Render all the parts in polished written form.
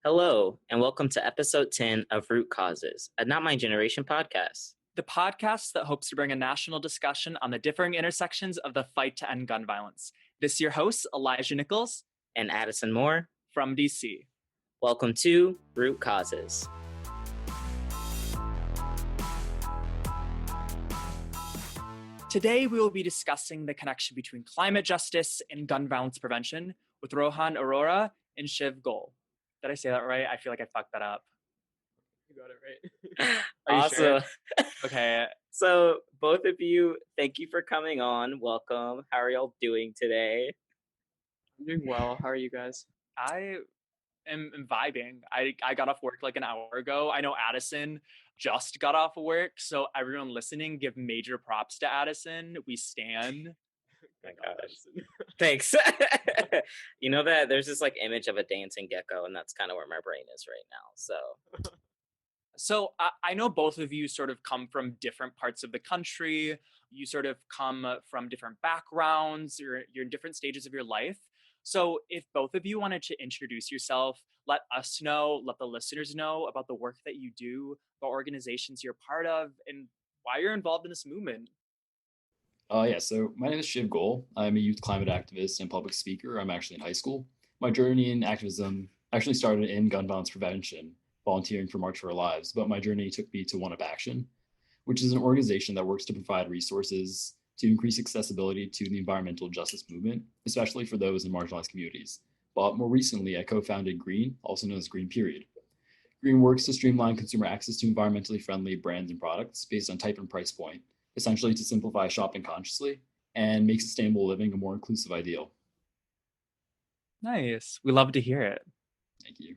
Hello, and welcome to episode 10 of Root Causes, a Not My Generation podcast. The podcast that hopes to bring a national discussion on the differing intersections of the fight to end gun violence. This is your host, Elijah Nichols And Addison Moore. from DC. Welcome to Root Causes. Today, we will be discussing the connection between climate justice and gun violence prevention with Rohan, Arora, and Shiv, Goel. Did I say that right? I feel like I fucked that up. You got it right. Are you sure? Also, Okay. so both of you, thank you for coming on. Welcome. How are y'all doing today? I'm doing well. How are you guys? I am vibing. I got off work like an hour ago. I know Addison just got off of work, so everyone listening, give major props to Addison. We stan. My gosh. Thanks. You know that there's this like image of a dancing gecko, and that's kind of where my brain is right now. So I know both of you sort of come from different parts of the country. You sort of come from different backgrounds. You're in different stages of your life. So if both of you wanted to introduce yourself, let us know, let the listeners know about the work that you do, the organizations you're part of, and why you're involved in this movement. So my name is Shiv Goel. I'm a youth climate activist and public speaker. I'm actually in high school. My journey in activism actually started in gun violence prevention, volunteering for March for Our Lives, but my journey took me to One Up Action, which is an organization that works to provide resources to increase accessibility to the environmental justice movement, especially for those in marginalized communities. But more recently, I co-founded Green, also known as Green Period. Green works to streamline consumer access to environmentally friendly brands and products based on type and price point, essentially to simplify shopping consciously and make sustainable living a more inclusive ideal. Nice. We love to hear it. Thank you.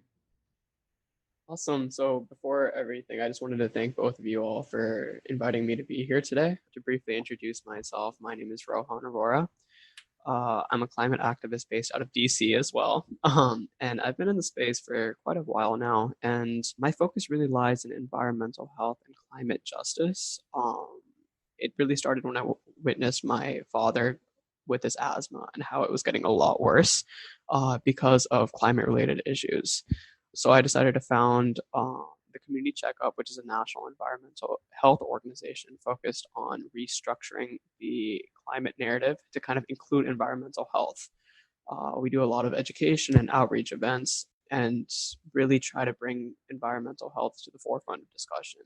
Awesome. So before everything, I just wanted to thank both of you all for inviting me to be here today. To briefly introduce myself, my name is Rohan Arora. I'm a climate activist based out of DC as well. And I've been in the space for quite a while now. And my focus really lies in environmental health and climate justice. It really started when I witnessed my father with his asthma and how it was getting a lot worse because of climate-related issues. So I decided to found the Community Checkup, which is a national environmental health organization focused on restructuring the climate narrative to kind of include environmental health. We do a lot of education and outreach events and really try to bring environmental health to the forefront of discussion.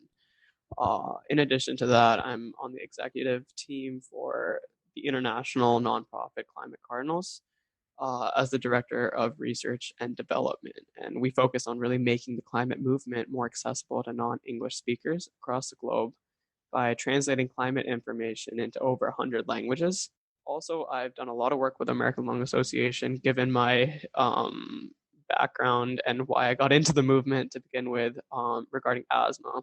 In addition to that, I'm on the executive team for the international nonprofit Climate Cardinals as the director of research and development. And we focus on really making the climate movement more accessible to non-English speakers across the globe by translating climate information into over 100 languages. Also, I've done a lot of work with American Lung Association, given my background and why I got into the movement to begin with regarding asthma.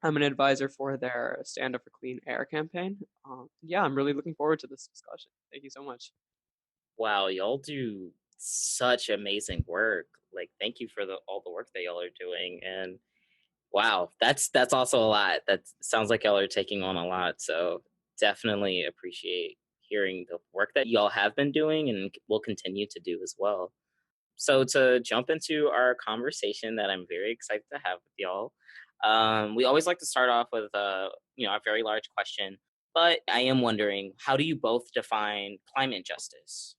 I'm an advisor for their Stand Up for Clean Air campaign. I'm really looking forward to this discussion. Thank you so much. Wow, y'all do such amazing work. Like, thank you for all the work that y'all are doing. And wow, that's also a lot. That sounds like y'all are taking on a lot. So definitely appreciate hearing the work that y'all have been doing and will continue to do as well. So to jump into our conversation that I'm very excited to have with y'all, we always like to start off with a very large question. But I am wondering, how do you both define climate justice?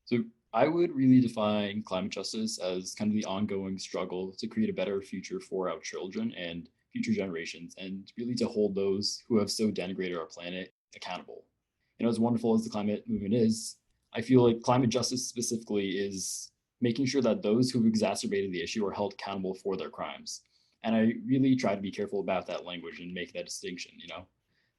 So I would really define climate justice as kind of the ongoing struggle to create a better future for our children and future generations, and really to hold those who have so denigrated our planet accountable. As wonderful as the climate movement is, I feel like climate justice specifically is making sure that those who've exacerbated the issue are held accountable for their crimes. And I really try to be careful about that language and make that distinction,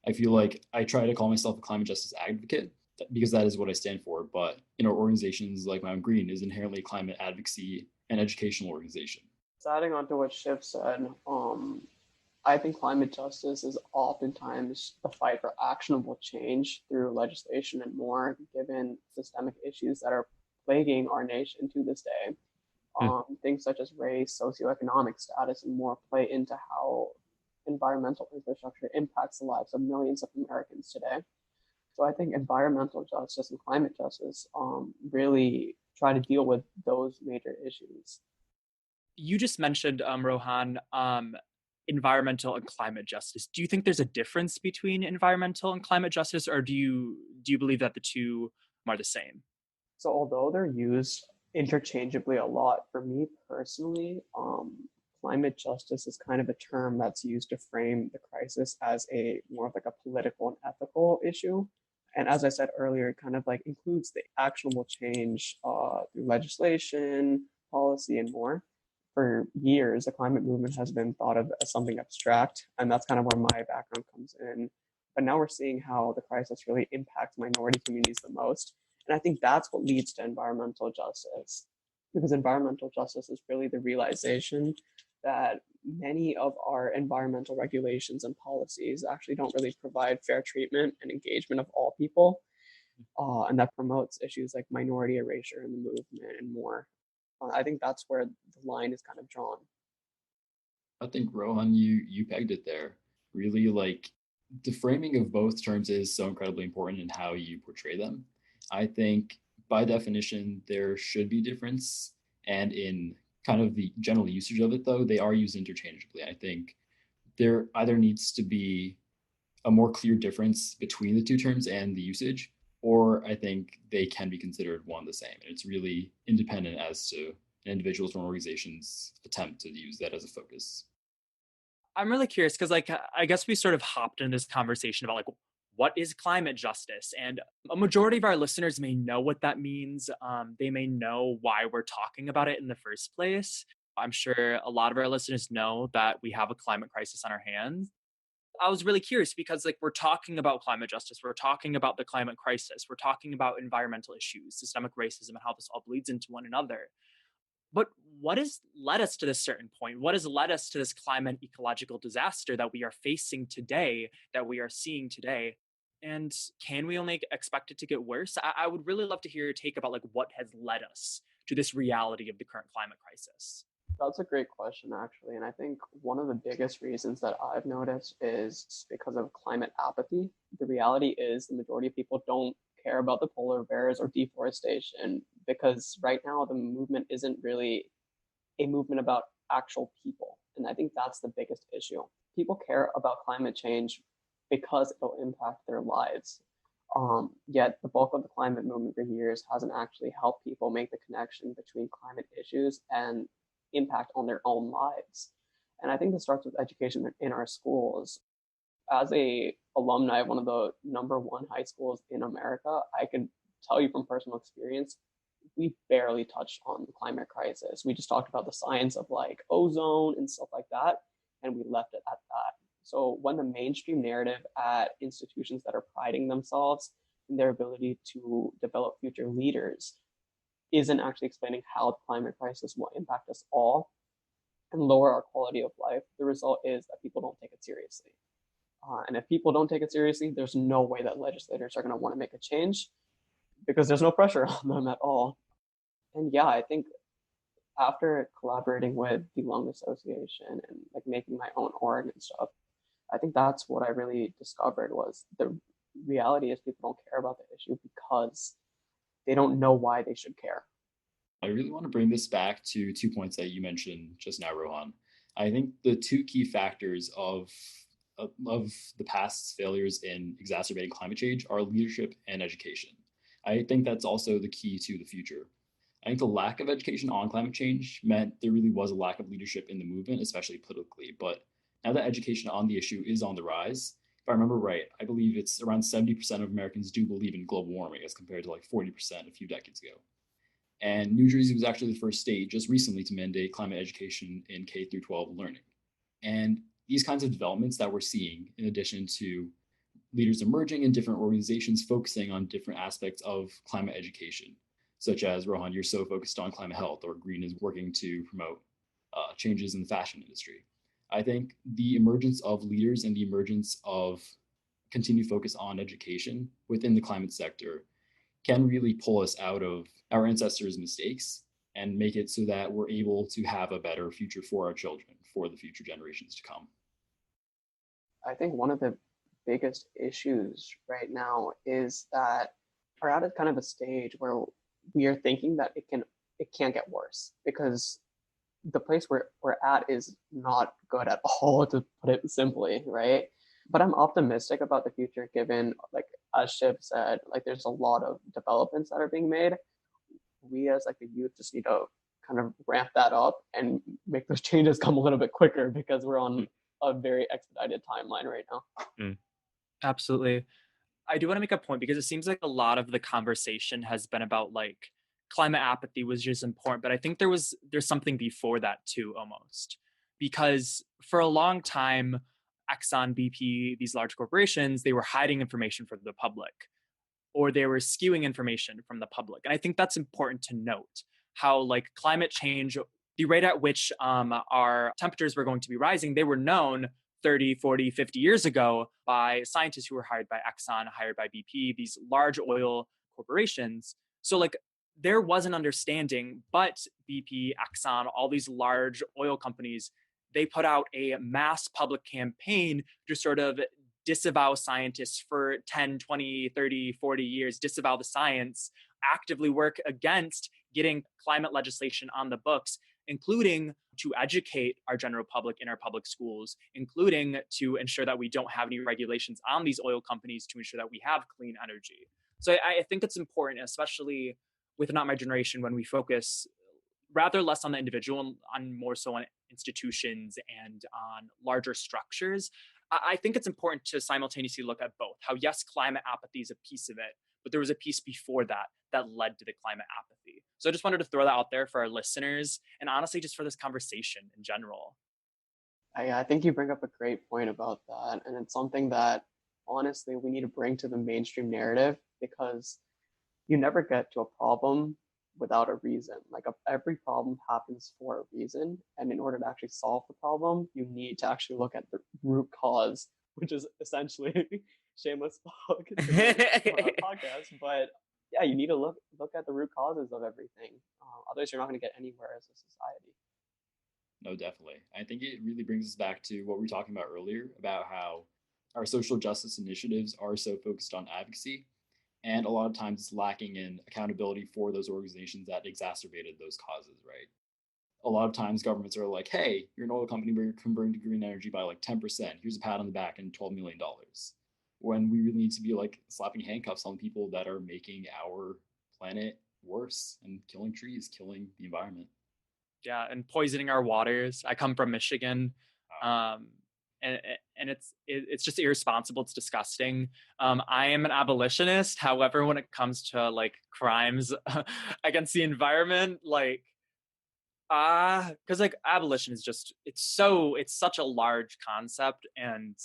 I feel like I try to call myself a climate justice advocate because that is what I stand for. But organizations like my own Green is inherently a climate advocacy and educational organization. So adding on to what Shiv said, I think climate justice is oftentimes the fight for actionable change through legislation and more, given systemic issues that are plaguing our nation to this day. Things such as race, socioeconomic status, and more play into how environmental infrastructure impacts the lives of millions of Americans today. So I think environmental justice and climate justice really try to deal with those major issues. You just mentioned, Rohan, environmental and climate justice. Do you think there's a difference between environmental and climate justice, or do you believe that the two are the same? So although they're used interchangeably a lot, for me personally, climate justice is kind of a term that's used to frame the crisis as a more of like a political and ethical issue. And as I said earlier, it kind of like includes the actionable change through legislation, policy, and more. For years, the climate movement has been thought of as something abstract, and that's kind of where my background comes in. But now we're seeing how the crisis really impacts minority communities the most. And I think that's what leads to environmental justice, because environmental justice is really the realization that many of our environmental regulations and policies actually don't really provide fair treatment and engagement of all people. And that promotes issues like minority erasure in the movement and more. I think that's where the line is kind of drawn. I think Rohan, you pegged it there. Really, like the framing of both terms is so incredibly important in how you portray them. I think by definition there should be difference, and in kind of the general usage of it, though, they are used interchangeably. I think there either needs to be a more clear difference between the two terms and the usage, or I think they can be considered one the same. And it's really independent as to an individual's or organization's attempt to use that as a focus. I'm really curious because, like, I guess we sort of hopped into this conversation about like what is climate justice, and a majority of our listeners may know what that means. They may know why we're talking about it in the first place. I'm sure a lot of our listeners know that we have a climate crisis on our hands. I was really curious because, like, we're talking about climate justice, we're talking about the climate crisis, we're talking about environmental issues, systemic racism, and how this all bleeds into one another. But what has led us to this certain point? What has led us to this climate ecological disaster that we are facing today, that we are seeing today? And can we only expect it to get worse? I would really love to hear your take about like what has led us to this reality of the current climate crisis. That's a great question, actually. And I think one of the biggest reasons that I've noticed is because of climate apathy. The reality is the majority of people don't care about the polar bears or deforestation because right now the movement isn't really a movement about actual people. And I think that's the biggest issue. People care about climate change because it'll impact their lives. Yet the bulk of the climate movement for years hasn't actually helped people make the connection between climate issues and impact on their own lives. And I think this starts with education in our schools. As a alumni of one of the number one high schools in America, I can tell you from personal experience, we barely touched on the climate crisis. We just talked about the science of like ozone and stuff like that, and we left it at that. So when the mainstream narrative at institutions that are priding themselves in their ability to develop future leaders isn't actually explaining how the climate crisis will impact us all and lower our quality of life, the result is that people don't take it seriously. And if people don't take it seriously, there's no way that legislators are going to want to make a change because there's no pressure on them at all. And yeah, I think after collaborating with the Lung Association and like making my own org and stuff, I think that's what I really discovered was the reality is people don't care about the issue because they don't know why they should care. I really want to bring this back to 2 points that you mentioned just now, Rohan. I think the two key factors of the past's failures in exacerbating climate change are leadership and education. I think that's also the key to the future. I think the lack of education on climate change meant there really was a lack of leadership in the movement, especially politically. But now that education on the issue is on the rise, if I remember right, I believe it's around 70% of Americans do believe in global warming as compared to like 40% a few decades ago. And New Jersey was actually the first state just recently to mandate climate education in K through 12 learning. And these kinds of developments that we're seeing, in addition to leaders emerging in different organizations focusing on different aspects of climate education, such as Rohan, you're so focused on climate health, or Green is working to promote changes in the fashion industry. I think the emergence of leaders and the emergence of continued focus on education within the climate sector can really pull us out of our ancestors' mistakes and make it so that we're able to have a better future for our children, for the future generations to come. I think one of the biggest issues right now is that we're at a kind of a stage where we are thinking that it can't get worse because the place where we're at is not good at all, to put it simply, right? But I'm optimistic about the future, given, like, as Shiv said, like, there's a lot of developments that are being made. We as like the youth just need to kind of ramp that up and make those changes come a little bit quicker, because we're on a very expedited timeline right now. Mm. Absolutely. I do want to make a point because it seems like a lot of the conversation has been about like climate apathy was just important, but I think there's something before that too, almost. Because for a long time, Exxon, BP, these large corporations, they were hiding information from the public, or they were skewing information from the public. And I think that's important to note, how like climate change, the rate at which our temperatures were going to be rising, they were known 30, 40, 50 years ago by scientists who were hired by Exxon, hired by BP, these large oil corporations. So like there was an understanding, but BP, Exxon, all these large oil companies, they put out a mass public campaign to sort of disavow scientists for 10, 20, 30, 40 years, disavow the science, actively work against getting climate legislation on the books, including to educate our general public in our public schools, including to ensure that we don't have any regulations on these oil companies to ensure that we have clean energy. So I think it's important, especially with Not My Generation, when we focus rather less on the individual, on more so on institutions and on larger structures. I think it's important to simultaneously look at both. How, yes, climate apathy is a piece of it, but there was a piece before that that led to the climate apathy. So I just wanted to throw that out there for our listeners and honestly just for this conversation in general. I think you bring up a great point about that. And it's something that honestly we need to bring to the mainstream narrative, because you never get to a problem without a reason. Like, every problem happens for a reason. And in order to actually solve the problem, you need to actually look at the root cause, which is essentially shameless plug to our podcast. But yeah, you need to look at the root causes of everything. Otherwise, you're not going to get anywhere as a society. No, definitely. I think it really brings us back to what we were talking about earlier about how our social justice initiatives are so focused on advocacy, and a lot of times it's lacking in accountability for those organizations that exacerbated those causes, right? A lot of times governments are like, hey, you're an oil company, but you're converting to green energy by like 10%. Here's a pat on the back and $12 million. When we really need to be like slapping handcuffs on people that are making our planet worse and killing trees, killing the environment. Yeah, and poisoning our waters. I come from Michigan, and it's just irresponsible. It's disgusting. I am an abolitionist. However, when it comes to like crimes against the environment, like because like abolition is just it's such a large concept, and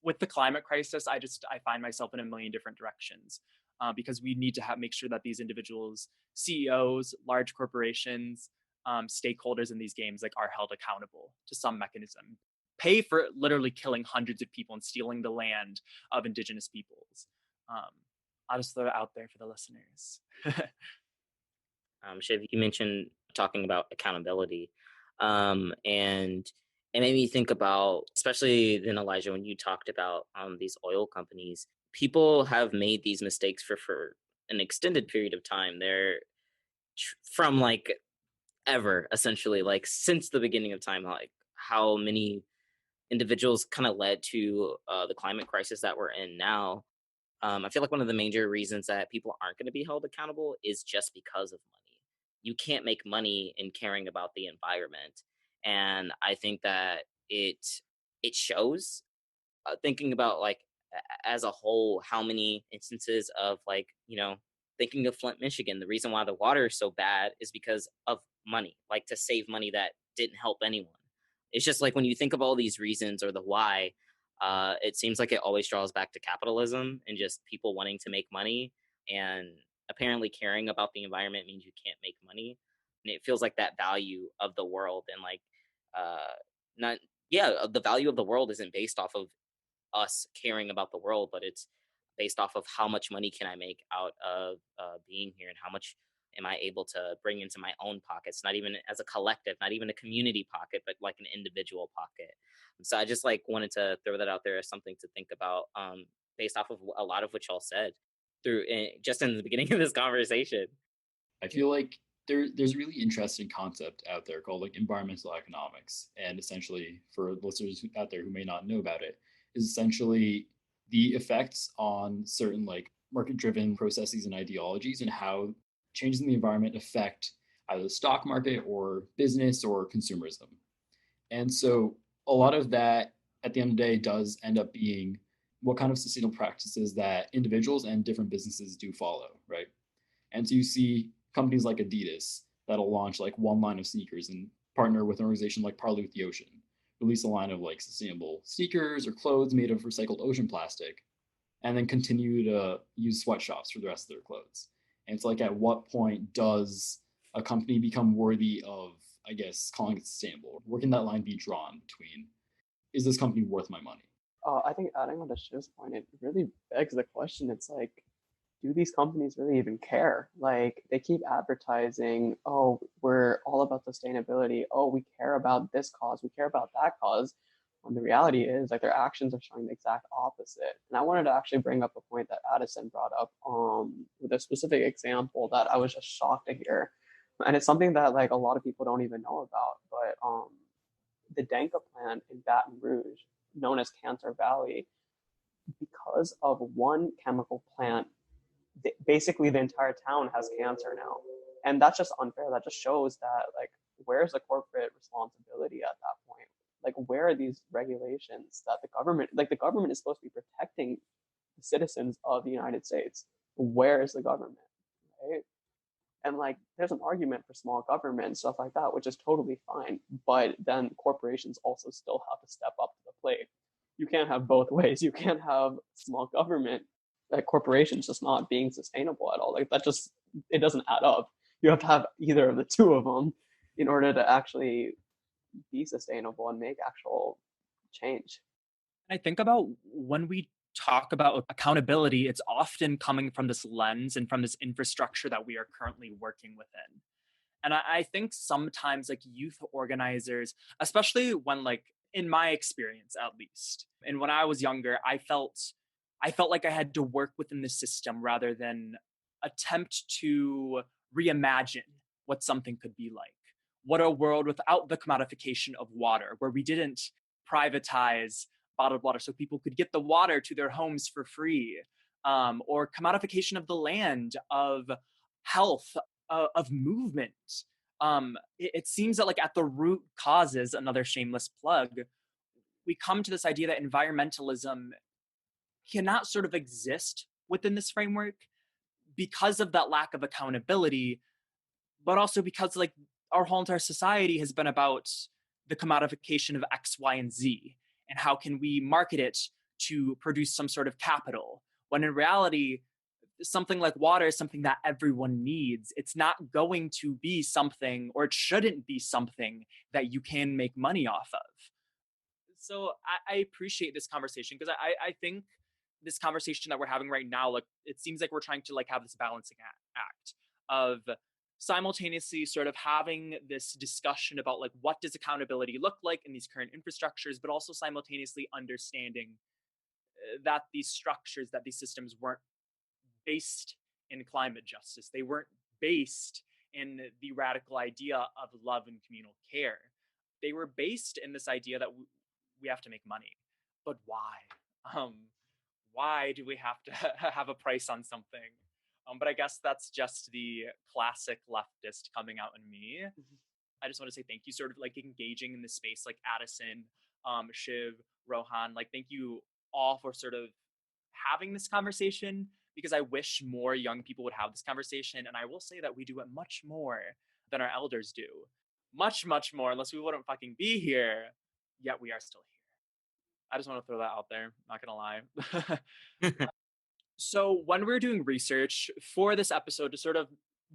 with the climate crisis, I find myself in a million different directions. Because we need to make sure that these individuals, CEOs, large corporations, stakeholders in these games like are held accountable to some mechanism. Pay for literally killing hundreds of people and stealing the land of indigenous peoples. I'll just throw it out there for the listeners. Shiv, you mentioned talking about accountability, and it made me think about, especially then Elijah, when you talked about these oil companies. People have made these mistakes for an extended period of time. They're from like ever, essentially, like since the beginning of time, like how many individuals kind of led to the climate crisis that we're in now. I feel like one of the major reasons that people aren't going to be held accountable is just because of money. You can't make money in caring about the environment, and I think that it shows. Thinking about like as a whole, how many instances of like thinking of Flint, Michigan, the reason why the water is so bad is because of money, like to save money that didn't help anyone. It's just like when you think of all these reasons or the why, it seems like it always draws back to capitalism and just people wanting to make money. And apparently, caring about the environment means you can't make money. And it feels like that value of the world and like, not, yeah, the value of the world isn't based off of us caring about the world, but it's based off of how much money can I make out of being here and how much am I able to bring into my own pockets, not even as a collective, not even a community pocket, but like an individual pocket. So I just like wanted to throw that out there as something to think about, based off of a lot of what y'all said through just in the beginning of this conversation. I feel like there's a really interesting concept out there called like environmental economics. And essentially, for listeners out there who may not know about it, is essentially the effects on certain like market driven processes and ideologies and how changes in the environment affect either the stock market or business or consumerism. And so a lot of that at the end of the day does end up being what kind of sustainable practices that individuals and different businesses do follow, right? And so you see companies like Adidas that'll launch like one line of sneakers and partner with an organization like Pollute the Ocean, release a line of like sustainable sneakers or clothes made of recycled ocean plastic, and then continue to use sweatshops for the rest of their clothes. And it's like, at what point does a company become worthy of, I guess, calling it sustainable? Where can that line be drawn between, is this company worth my money? I think adding on to Shiv's point, it really begs the question. It's like, do these companies really even care? Like, they keep advertising, oh, we're all about sustainability. Oh, we care about this cause. We care about that cause. When the reality is, like, their actions are showing the exact opposite. And I wanted to actually bring up a point that Addison brought up with a specific example that I was just shocked to hear. And it's something that like a lot of people don't even know about. But the Danka plant in Baton Rouge, known as Cancer Valley, because of one chemical plant, basically the entire town has cancer now. And that's just unfair. That just shows that, like, where's the corporate responsibility at that point? Like, where are these regulations that the government is supposed to be protecting the citizens of the United States? Where is the government, right? And like, there's an argument for small government and stuff like that, which is totally fine. But then corporations also still have to step up to the plate. You can't have both ways. You can't have small government, like corporations just not being sustainable at all. Like, that just, it doesn't add up. You have to have either of the two of them in order to actually be sustainable and make actual change. I think about when we talk about accountability, it's often coming from this lens and from this infrastructure that we are currently working within. And I think sometimes like youth organizers, especially when like in my experience at least, and when I was younger, I felt like I had to work within the system rather than attempt to reimagine what something could be like. What a world without the commodification of water, where we didn't privatize bottled water so people could get the water to their homes for free, or commodification of the land, of health, of movement. It seems that like at the root causes, another shameless plug, we come to this idea that environmentalism cannot sort of exist within this framework because of that lack of accountability, but also because like our whole entire society has been about the commodification of X, Y, and Z, and how can we market it to produce some sort of capital, when in reality, something like water is something that everyone needs. It's not going to be something, or it shouldn't be something that you can make money off of. So I appreciate this conversation, because I think this conversation that we're having right now, like, it seems like we're trying to like have this balancing act of simultaneously sort of having this discussion about like what does accountability look like in these current infrastructures, but also simultaneously understanding that these structures, that these systems weren't based in climate justice. They weren't based in the radical idea of love and communal care. They were based in this idea that we have to make money. But why? Why do we have to have a price on something? But I guess that's just the classic leftist coming out in me. I just want to say thank you, sort of like engaging in this space, like Addison, Shiv, Rohan. Like, thank you all for sort of having this conversation, because I wish more young people would have this conversation. And I will say that we do it much more than our elders do. Much, much more, unless we wouldn't fucking be here, yet we are still here. I just want to throw that out there, not gonna lie. So when we were doing research for this episode to sort of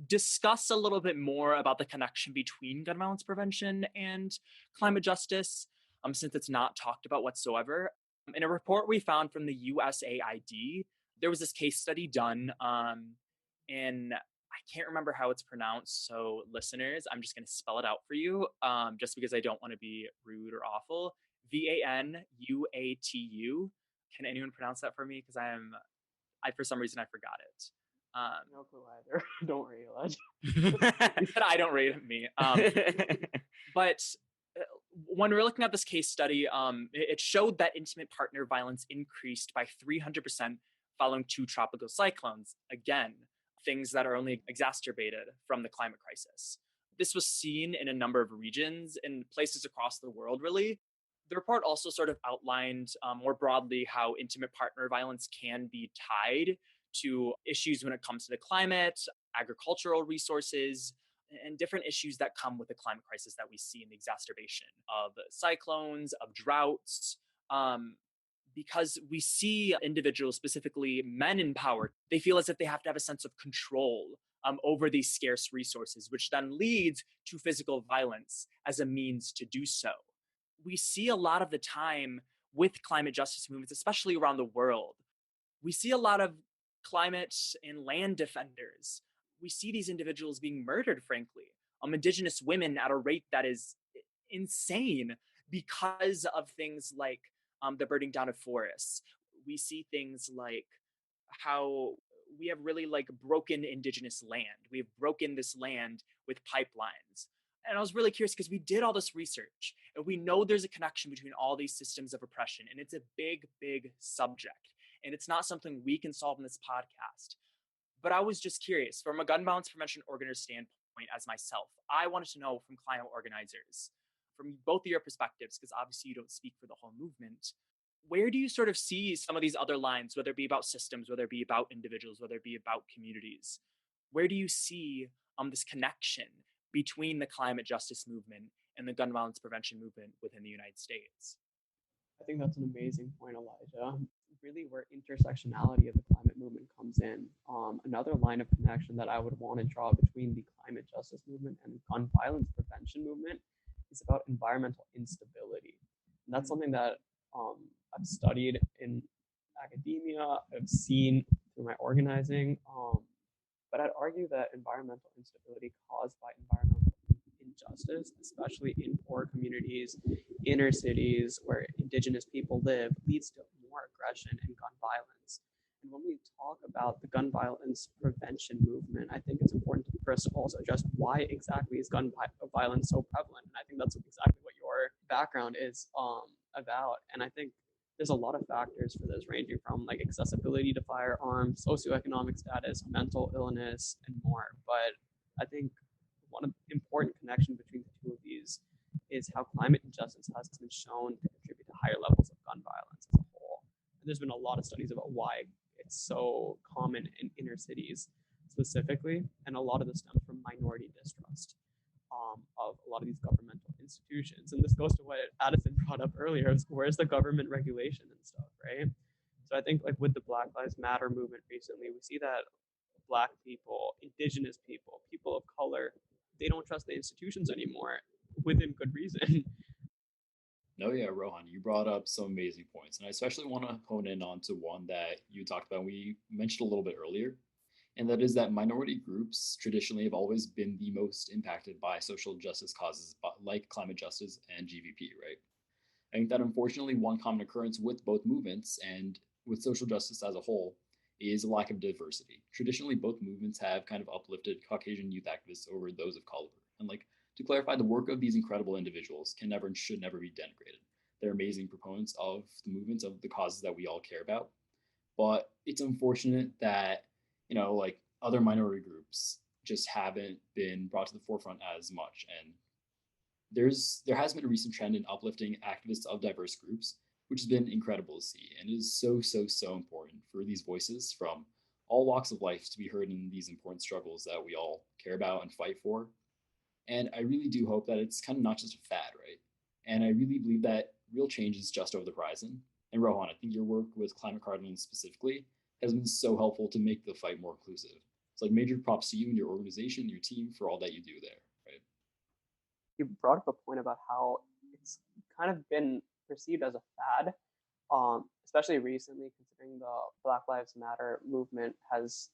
discuss a little bit more about the connection between gun violence prevention and climate justice, since it's not talked about whatsoever, in a report we found from the USAID, there was this case study done in, I can't remember how it's pronounced, so listeners, I'm just going to spell it out for you, just because I don't want to be rude or awful. VANUATU. Can anyone pronounce that for me? Because for some reason I forgot it. No clue either. Don't worry, Elijah. He said, I don't rate me. But when we're looking at this case study, it showed that intimate partner violence increased by 300% following 2 tropical cyclones. Again, things that are only exacerbated from the climate crisis. This was seen in a number of regions and places across the world, really. The report also sort of outlined more broadly how intimate partner violence can be tied to issues when it comes to the climate, agricultural resources, and different issues that come with the climate crisis that we see in the exacerbation of cyclones, of droughts. Because we see individuals, specifically men in power, they feel as if they have to have a sense of control over these scarce resources, which then leads to physical violence as a means to do so. We see a lot of the time with climate justice movements, especially around the world, we see a lot of climate and land defenders. We see these individuals being murdered, frankly. Indigenous women at a rate that is insane because of things like the burning down of forests. We see things like how we have really like broken indigenous land. We've broken this land with pipelines. And I was really curious because we did all this research and we know there's a connection between all these systems of oppression, and it's a big, big subject. And it's not something we can solve in this podcast. But I was just curious, from a gun violence prevention organizer standpoint, as myself, I wanted to know from climate organizers, from both of your perspectives, because obviously you don't speak for the whole movement, where do you sort of see some of these other lines, whether it be about systems, whether it be about individuals, whether it be about communities? Where do you see this connection between the climate justice movement and the gun violence prevention movement within the United States? I think that's an amazing point, Elijah. Really, where intersectionality of the climate movement comes in. Another line of connection that I would want to draw between the climate justice movement and the gun violence prevention movement is about environmental instability. And that's something that I've studied in academia, I've seen through my organizing. But I'd argue that environmental instability caused by environmental injustice, especially in poor communities, inner cities where indigenous people live, leads to more aggression and gun violence. And when we talk about the gun violence prevention movement, I think it's important to first also address why exactly is gun violence so prevalent. And I think that's exactly what your background is about. And I think there's a lot of factors for this, ranging from like accessibility to firearms, socioeconomic status, mental illness, and more. But I think one important connection between the two of these is how climate injustice has been shown to contribute to higher levels of gun violence as a whole. And there's been a lot of studies about why it's so common in inner cities specifically, and a lot of this stems from minority distrust of a lot of these governmental institutions. And this goes to what Addison brought up earlier: is where's the government regulation and stuff, right? So I think like with the Black Lives Matter movement recently, we see that Black people, indigenous people, people of color, they don't trust the institutions anymore, within good reason. No, yeah, Rohan, you brought up some amazing points. And I especially want to hone in on to one that you talked about, we mentioned a little bit earlier. And that is that minority groups traditionally have always been the most impacted by social justice causes like climate justice and GVP, right? I think that unfortunately one common occurrence with both movements and with social justice as a whole is a lack of diversity. Traditionally, both movements have kind of uplifted Caucasian youth activists over those of color. And like, to clarify, the work of these incredible individuals can never and should never be denigrated. They're amazing proponents of the movements, of the causes that we all care about. But it's unfortunate that, like other minority groups just haven't been brought to the forefront as much. And there has been a recent trend in uplifting activists of diverse groups, which has been incredible to see. And it is so important for these voices from all walks of life to be heard in these important struggles that we all care about and fight for. And I really do hope that it's kind of not just a fad, right? And I really believe that real change is just over the horizon. And Rohan, I think your work with Climate Cardinals specifically has been so helpful to make the fight more inclusive. It's like major props to you and your organization, your team for all that you do there, right? You brought up a point about how it's kind of been perceived as a fad, especially recently, considering the Black Lives Matter movement has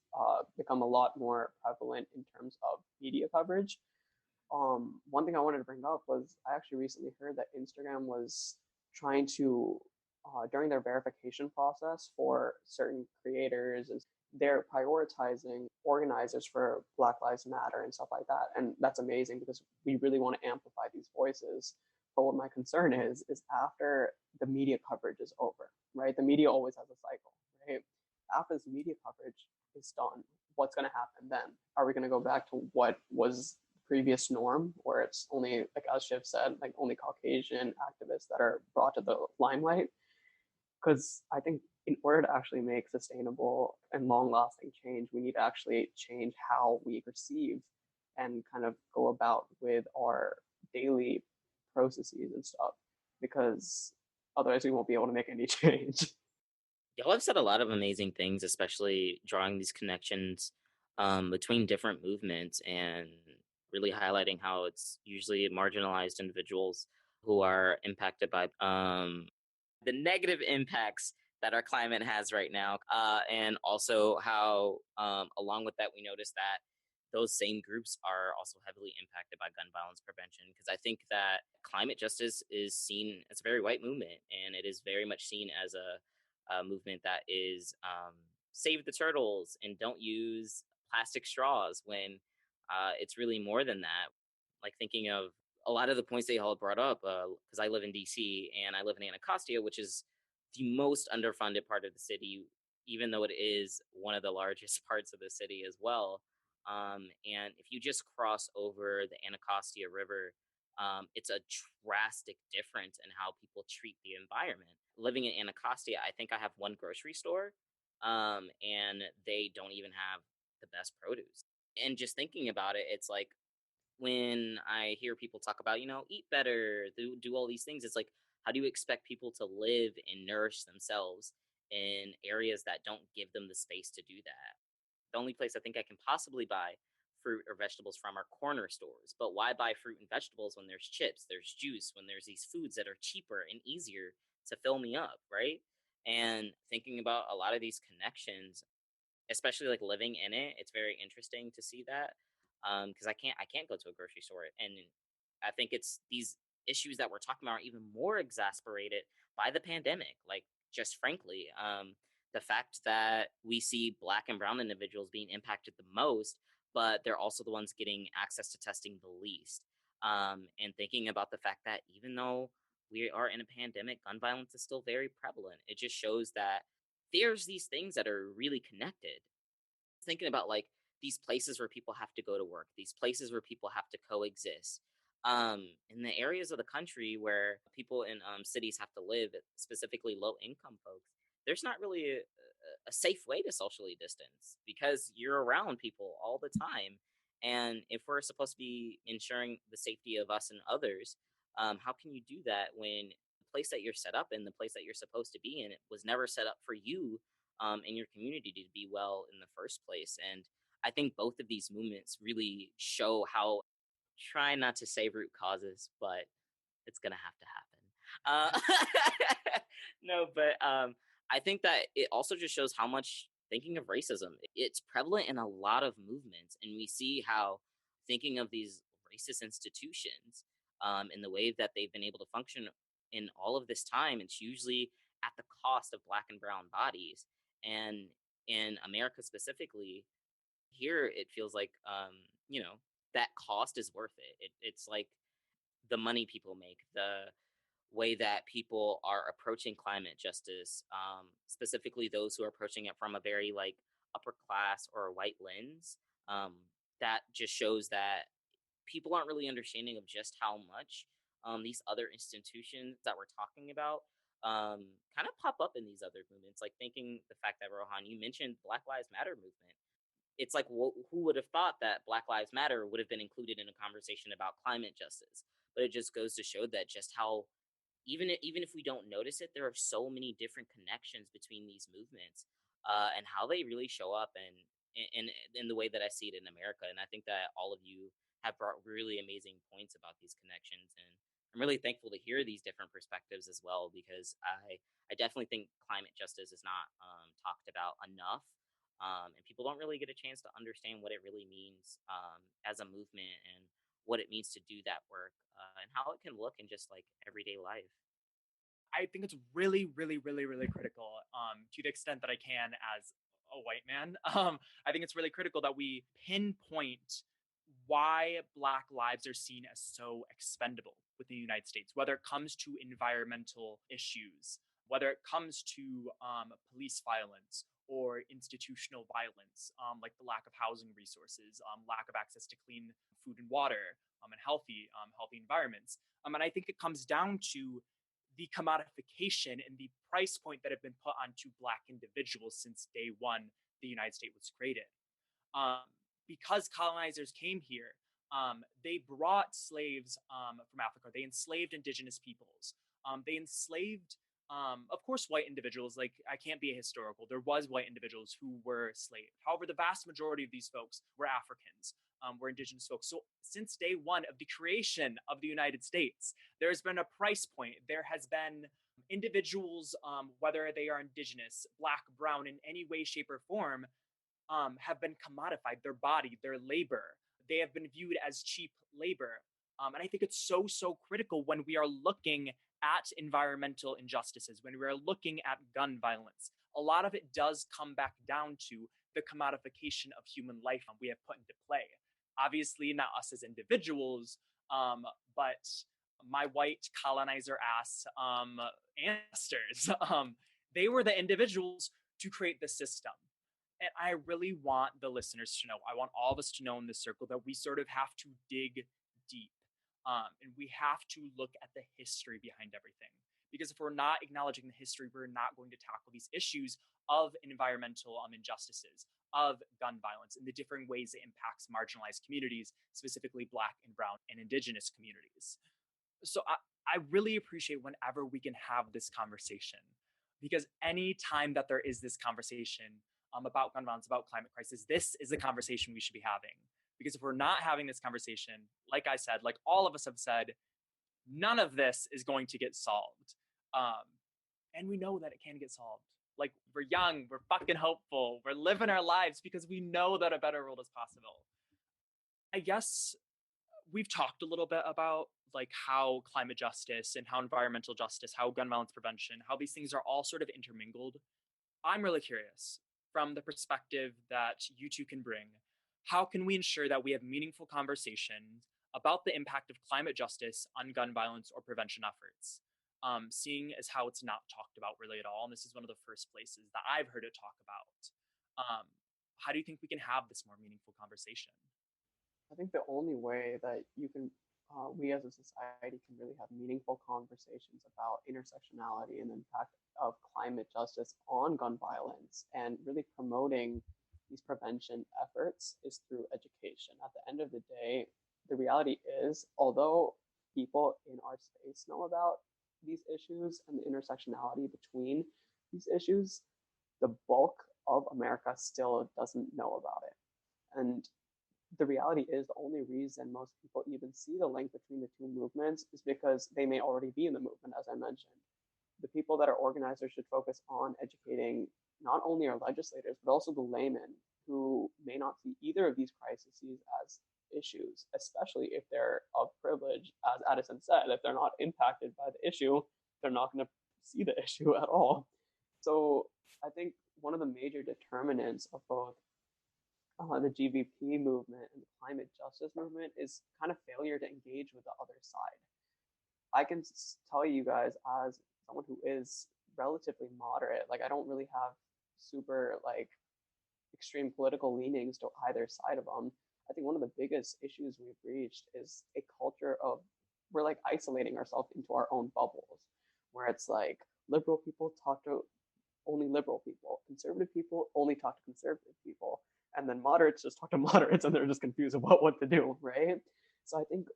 become a lot more prevalent in terms of media coverage. One thing I wanted to bring up was I actually recently heard that Instagram was trying to during their verification process for certain creators, and they're prioritizing organizers for Black Lives Matter and stuff like that. And that's amazing because we really want to amplify these voices. But what my concern is after the media coverage is over, right? The media always has a cycle, right? After this media coverage is done, what's going to happen then? Are we going to go back to what was the previous norm, where it's only, like as Shiv said, like only Caucasian activists that are brought to the limelight? Because I think in order to actually make sustainable and long lasting change, we need to actually change how we perceive and kind of go about with our daily processes and stuff, because otherwise we won't be able to make any change. Y'all have said a lot of amazing things, especially drawing these connections between different movements and really highlighting how it's usually marginalized individuals who are impacted by the negative impacts that our climate has right now. And also how, along with that, we notice that those same groups are also heavily impacted by gun violence prevention. Because I think that climate justice is seen as a very white movement, and it is very much seen as a movement that is save the turtles and don't use plastic straws, when it's really more than that. Like thinking of a lot of the points they all brought up, because I live in DC and I live in Anacostia, which is the most underfunded part of the city, even though it is one of the largest parts of the city as well. And if you just cross over the Anacostia River, it's a drastic difference in how people treat the environment. Living in Anacostia, I think I have one grocery store, and they don't even have the best produce. And just thinking about it, it's like when I hear people talk about, eat better, do all these things, it's like, how do you expect people to live and nourish themselves in areas that don't give them the space to do that? The only place I think I can possibly buy fruit or vegetables from are corner stores. But why buy fruit and vegetables when there's chips, there's juice, when there's these foods that are cheaper and easier to fill me up, right? And thinking about a lot of these connections, especially like living in it, it's very interesting to see that, because I can't go to a grocery store, and I think it's these issues that we're talking about are even more exasperated by the pandemic. Like, just frankly, the fact that we see Black and brown individuals being impacted the most, but they're also the ones getting access to testing the least. And thinking about the fact that even though we are in a pandemic, gun violence is still very prevalent. It just shows that there's these things that are really connected. Thinking about like these places where people have to go to work, these places where people have to coexist. In the areas of the country where people in cities have to live, specifically low income folks, there's not really a safe way to socially distance because you're around people all the time. And if we're supposed to be ensuring the safety of us and others, how can you do that when the place that you're set up in, the place that you're supposed to be in, it was never set up for you in your community to be well in the first place? And I think both of these movements really show how, try not to say root causes, but it's gonna have to happen. No, but I think that it also just shows how much, thinking of racism, it's prevalent in a lot of movements, and we see how thinking of these racist institutions, in the way that they've been able to function in all of this time, it's usually at the cost of Black and brown bodies. And in America specifically, here it feels like, that cost is worth it. It's like the money people make, the way that people are approaching climate justice, specifically those who are approaching it from a very like upper class or white lens, um, that just shows that people aren't really understanding of just how much these other institutions that we're talking about kind of pop up in these other movements. Like thinking the fact that, Rohan, you mentioned Black Lives Matter movement. It's like, who would have thought that Black Lives Matter would have been included in a conversation about climate justice? But it just goes to show that just how, even if we don't notice it, there are so many different connections between these movements, and how they really show up, and in the way that I see it in America. And I think that all of you have brought really amazing points about these connections, and I'm really thankful to hear these different perspectives as well, because I definitely think climate justice is not talked about enough, and people don't really get a chance to understand what it really means, as a movement, and what it means to do that work, and how it can look in just like everyday life. I think it's really, really, really, really critical, to the extent that I can as a white man. I think it's really critical that we pinpoint why Black lives are seen as so expendable within the United States, whether it comes to environmental issues, whether it comes to police violence or institutional violence, like the lack of housing resources, lack of access to clean food and water, and healthy environments. And I think it comes down to the commodification and the price point that have been put onto Black individuals since day one the United States was created. Um, because colonizers came here, they brought slaves from Africa. They enslaved indigenous peoples. They enslaved, of course, white individuals. Like, I can't be a historical. There was white individuals who were enslaved. However, the vast majority of these folks were Africans, were indigenous folks. So since day one of the creation of the United States, there's been a price point. There has been individuals, whether they are indigenous, Black, brown, in any way, shape, or form, have been commodified. Their body, their labor, they have been viewed as cheap labor. And I think it's so, so critical when we are looking at environmental injustices, when we are looking at gun violence. A lot of it does come back down to the commodification of human life we have put into play. Obviously, not us as individuals, but my white colonizer ass ancestors. They were the individuals to create the system. And I really want the listeners to know, I want all of us to know in this circle that we sort of have to dig deep. And we have to look at the history behind everything. Because if we're not acknowledging the history, we're not going to tackle these issues of environmental injustices, of gun violence, and the different ways it impacts marginalized communities, specifically Black and brown and indigenous communities. So I really appreciate whenever we can have this conversation, because any time that there is this conversation about gun violence, about climate crisis, this is the conversation we should be having. Because if we're not having this conversation, like I said, like all of us have said, none of this is going to get solved. And we know that it can get solved. Like, we're young, we're fucking hopeful, we're living our lives because we know that a better world is possible. I guess we've talked a little bit about like how climate justice and how environmental justice, how gun violence prevention, how these things are all sort of intermingled. I'm really curious, from the perspective that you two can bring, how can we ensure that we have meaningful conversations about the impact of climate justice on gun violence or prevention efforts? Seeing as how it's not talked about really at all, and this is one of the first places that I've heard it talk about. How do you think we can have this more meaningful conversation? I think the only way that we as a society can really have meaningful conversations about intersectionality and the impact of climate justice on gun violence and really promoting these prevention efforts is through education. At the end of the day, the reality is, although people in our space know about these issues and the intersectionality between these issues, the bulk of America still doesn't know about it. And the reality is, the only reason most people even see the link between the two movements is because they may already be in the movement, as I mentioned. The people that are organizers should focus on educating not only our legislators, but also the laymen who may not see either of these crises as issues, especially if they're of privilege. As Addison said, if they're not impacted by the issue, they're not going to see the issue at all. So I think one of the major determinants of both the GVP movement and the climate justice movement is kind of failure to engage with the other side. I can tell you guys, as someone who is relatively moderate, like I don't really have super like extreme political leanings to either side of them. I think one of the biggest issues we've reached is a culture of we're like isolating ourselves into our own bubbles, where it's like liberal people talk to only liberal people, conservative people only talk to conservative people, and then moderates just talk to moderates and they're just confused about what to do, right? So I think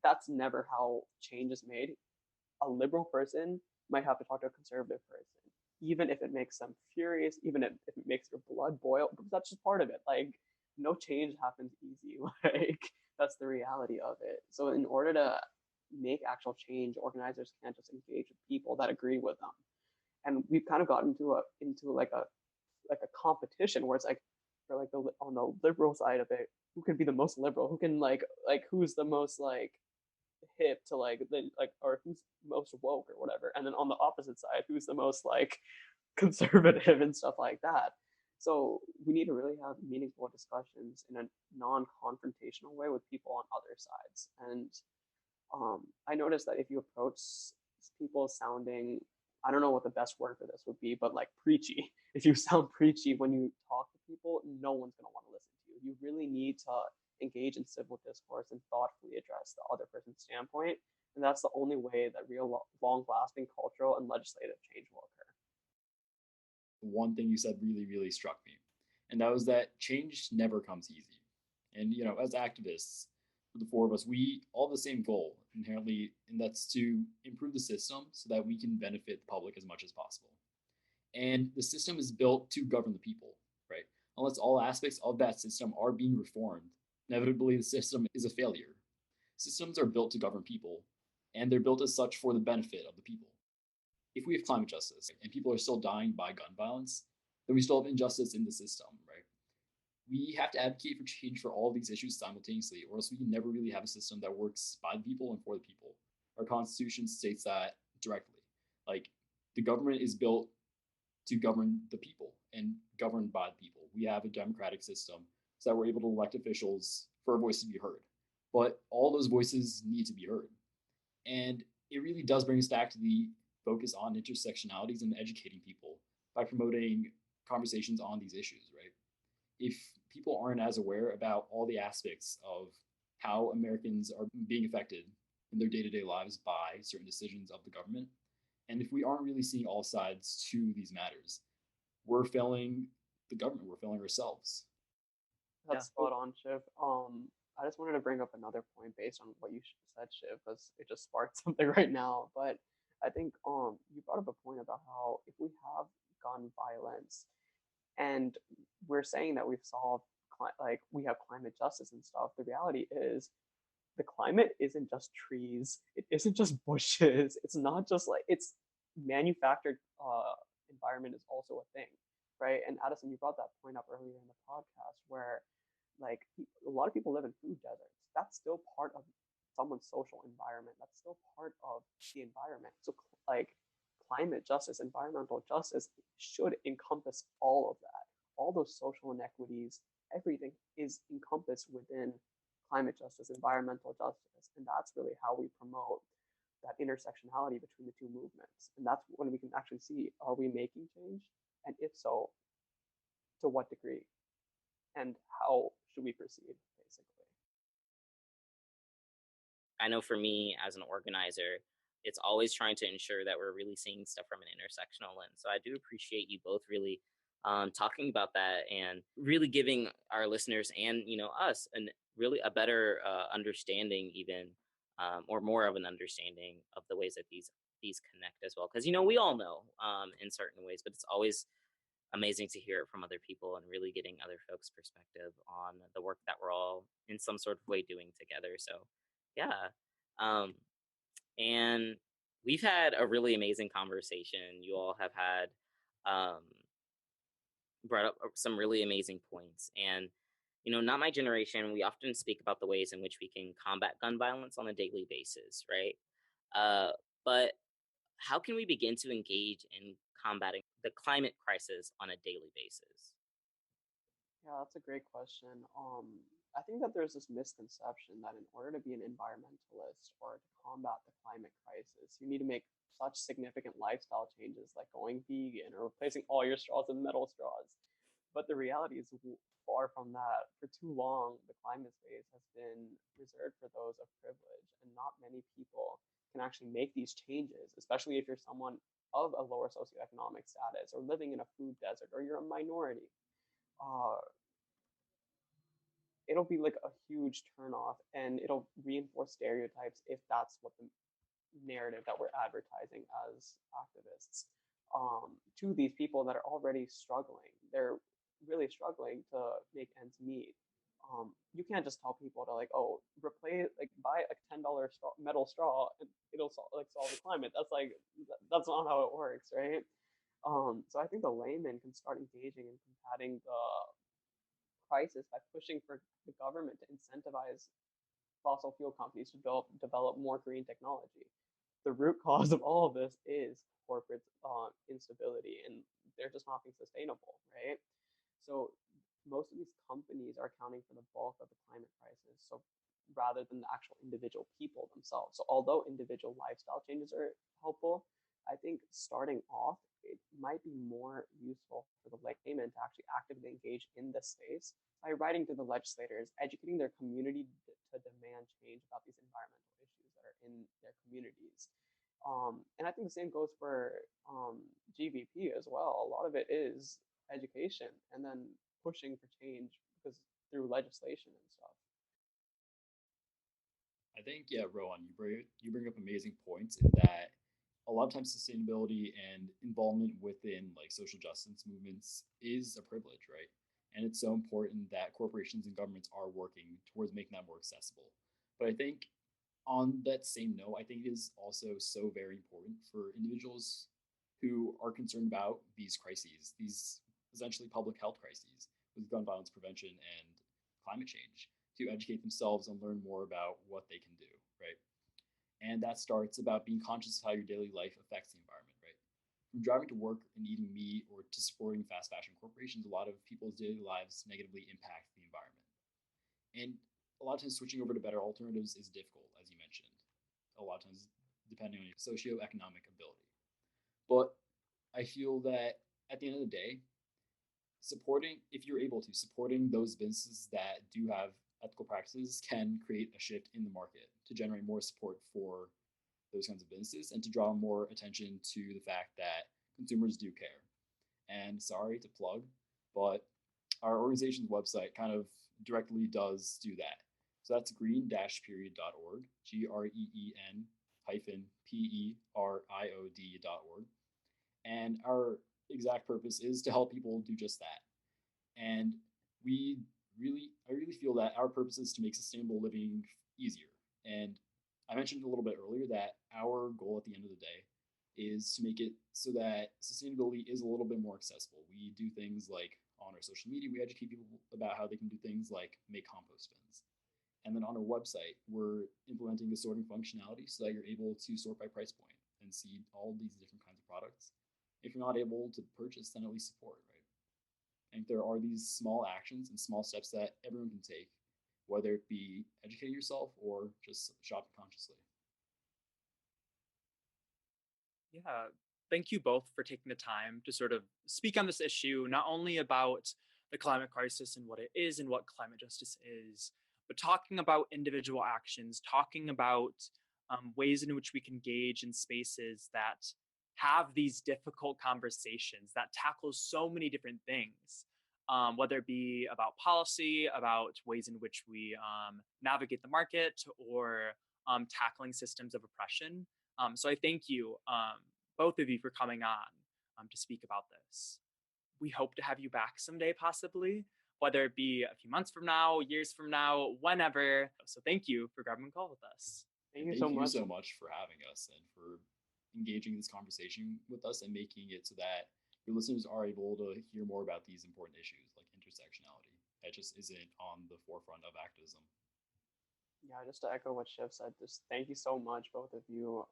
that's never how change is made. A liberal person might have to talk to a conservative person, even if it makes them furious, even if it makes their blood boil, because that's just part of it. Like, no change happens easy. Like, that's the reality of it. So in order to make actual change, organizers can't just engage with people that agree with them. And we've kind of gotten into like a competition where it's like, for like on the liberal side of it, who can be the most liberal, who can like who's the most like hip to like the like or who's most woke or whatever, and then on the opposite side, who's the most like conservative and stuff like that. So we need to really have meaningful discussions in a non-confrontational way with people on other sides. And I noticed that if you approach people sounding, I don't know what the best word for this would be, but like preachy. If you sound preachy when you talk to people, no one's going to want to listen to you. You really need to engage in civil discourse and thoughtfully address the other person's standpoint. And that's the only way that real long lasting cultural and legislative change will occur. One thing you said really, really struck me, and that was that change never comes easy. And, as activists, for the four of us, we all have the same goal inherently, and that's to improve the system so that we can benefit the public as much as possible. And the system is built to govern the people, right? Unless all aspects of that system are being reformed, inevitably the system is a failure. Systems are built to govern people, and they're built as such for the benefit of the people. If we have climate justice and people are still dying by gun violence, then we still have injustice in the system, right? We have to advocate for change for all these issues simultaneously, or else we can never really have a system that works by the people and for the people. Our Constitution states that directly. Like, the government is built to govern the people and governed by the people. We have a democratic system so that we're able to elect officials for a voice to be heard. But all those voices need to be heard. And it really does bring us back to the focus on intersectionalities and educating people by promoting conversations on these issues, right? If people aren't as aware about all the aspects of how Americans are being affected in their day-to-day lives by certain decisions of the government, and if we aren't really seeing all sides to these matters, we're failing the government, we're failing ourselves. That's spot on, Shiv. I just wanted to bring up another point based on what you said, Shiv, because it just sparked something right now. But I think you brought up a point about how if we have gun violence and we're saying that we've solved like we have climate justice and stuff, the reality is the climate isn't just trees, it isn't just bushes, it's not just like it's manufactured environment is also a thing, right? And Addison, you brought that point up earlier in the podcast where like a lot of people live in food deserts. That's still part of someone's social environment. That's still part of the environment. So like climate justice, environmental justice should encompass all of that. All those social inequities, everything is encompassed within climate justice, environmental justice. And that's really how we promote that intersectionality between the two movements. And that's when we can actually see, are we making change? And if so, to what degree? And how should we proceed, basically? I know for me as an organizer, it's always trying to ensure that we're really seeing stuff from an intersectional lens. So I do appreciate you both really talking about that and really giving our listeners and us and really a better understanding, even or more of an understanding of the ways that these connect as well. Because we all know in certain ways, but it's always amazing to hear it from other people and really getting other folks' perspective on the work that we're all in some sort of way doing together. So yeah. And we've had a really amazing conversation. You all have had brought up some really amazing points. And, not my generation, we often speak about the ways in which we can combat gun violence on a daily basis, right? But how can we begin to engage in combating the climate crisis on a daily basis? Yeah, that's a great question. I think that there's this misconception that in order to be an environmentalist or to combat the climate crisis, you need to make such significant lifestyle changes like going vegan or replacing all your straws with metal straws. But the reality is far from that. For too long, the climate space has been reserved for those of privilege, and not many people can actually make these changes, especially if you're someone of a lower socioeconomic status or living in a food desert or you're a minority. Uh, it'll be like a huge turnoff and it'll reinforce stereotypes if that's what the narrative that we're advertising as activists to these people that are already struggling. They're really struggling to make ends meet. You can't just tell people to like, oh, replace like buy a $10 metal straw and it'll solve the climate. That's not how it works, right? So I think the layman can start engaging in combating the crisis by pushing for the government to incentivize fossil fuel companies to develop more green technology. The root cause of all of this is corporate instability, and they're just not being sustainable, right? So most of these companies are accounting for the bulk of the climate crisis. So rather than the actual individual people themselves. So although individual lifestyle changes are helpful, I think starting off, it might be more useful for the layman to actually actively engage in this space by writing to the legislators, educating their community to demand change about these environmental issues that are in their communities. And I think the same goes for GVP as well. A lot of it is education and then pushing for change because through legislation and stuff. I think, yeah, Rohan, you bring up amazing points in that a lot of times sustainability and involvement within like social justice movements is a privilege, right? And it's so important that corporations and governments are working towards making that more accessible. But I think on that same note, I think it is also so very important for individuals who are concerned about these crises, these essentially public health crises with gun violence prevention and climate change, to educate themselves and learn more about what they can do, right? And that starts about being conscious of how your daily life affects the environment, right? From driving to work and eating meat or to supporting fast fashion corporations, a lot of people's daily lives negatively impact the environment. And a lot of times switching over to better alternatives is difficult, as you mentioned. A lot of times depending on your socioeconomic ability. But I feel that at the end of the day, supporting, if you're able to, supporting those businesses that do have ethical practices can create a shift in the market to generate more support for those kinds of businesses and to draw more attention to the fact that consumers do care. And sorry to plug, but our organization's website kind of directly does do that. So that's green-period.org, GREEN hyphen PERIOD.org. And our exact purpose is to help people do just that. And I really feel that our purpose is to make sustainable living easier. And I mentioned a little bit earlier that our goal at the end of the day is to make it so that sustainability is a little bit more accessible. We do things like on our social media, we educate people about how they can do things like make compost bins. And then on our website, we're implementing the sorting functionality so that you're able to sort by price point and see all these different kinds of products. If you're not able to purchase, then at least support, right? And there are these small actions and small steps that everyone can take, whether it be educating yourself or just shopping consciously. Yeah, thank you both for taking the time to sort of speak on this issue, not only about the climate crisis and what it is and what climate justice is, but talking about individual actions, talking about ways in which we can engage in spaces that have these difficult conversations that tackle so many different things, whether it be about policy, about ways in which we navigate the market, or tackling systems of oppression. So I thank you, both of you, for coming on to speak about this. We hope to have you back someday, possibly, whether it be a few months from now, years from now, whenever. So thank you for grabbing a call with us. Thank you so much for having us and for engaging in this conversation with us and making it so that your listeners are able to hear more about these important issues like intersectionality. That just isn't on the forefront of activism. Yeah, just to echo what Shiv said, just thank you so much, both of you,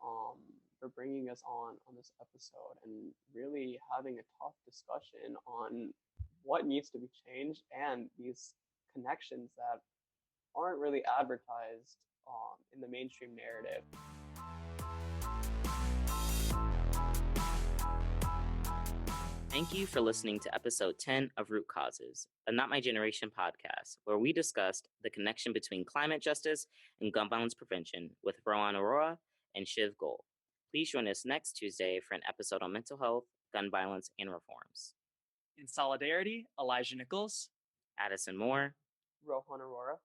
for bringing us on this episode and really having a tough discussion on what needs to be changed and these connections that aren't really advertised in the mainstream narrative. Thank you for listening to episode 10 of Root Causes, a Not My Generation podcast, where we discussed the connection between climate justice and gun violence prevention with Rohan Arora and Shiv Goel. Please join us next Tuesday for an episode on mental health, gun violence, and reforms. In solidarity, Elijah Nichols, Addison Moore, Rohan Arora.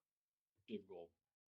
Shiv Goel.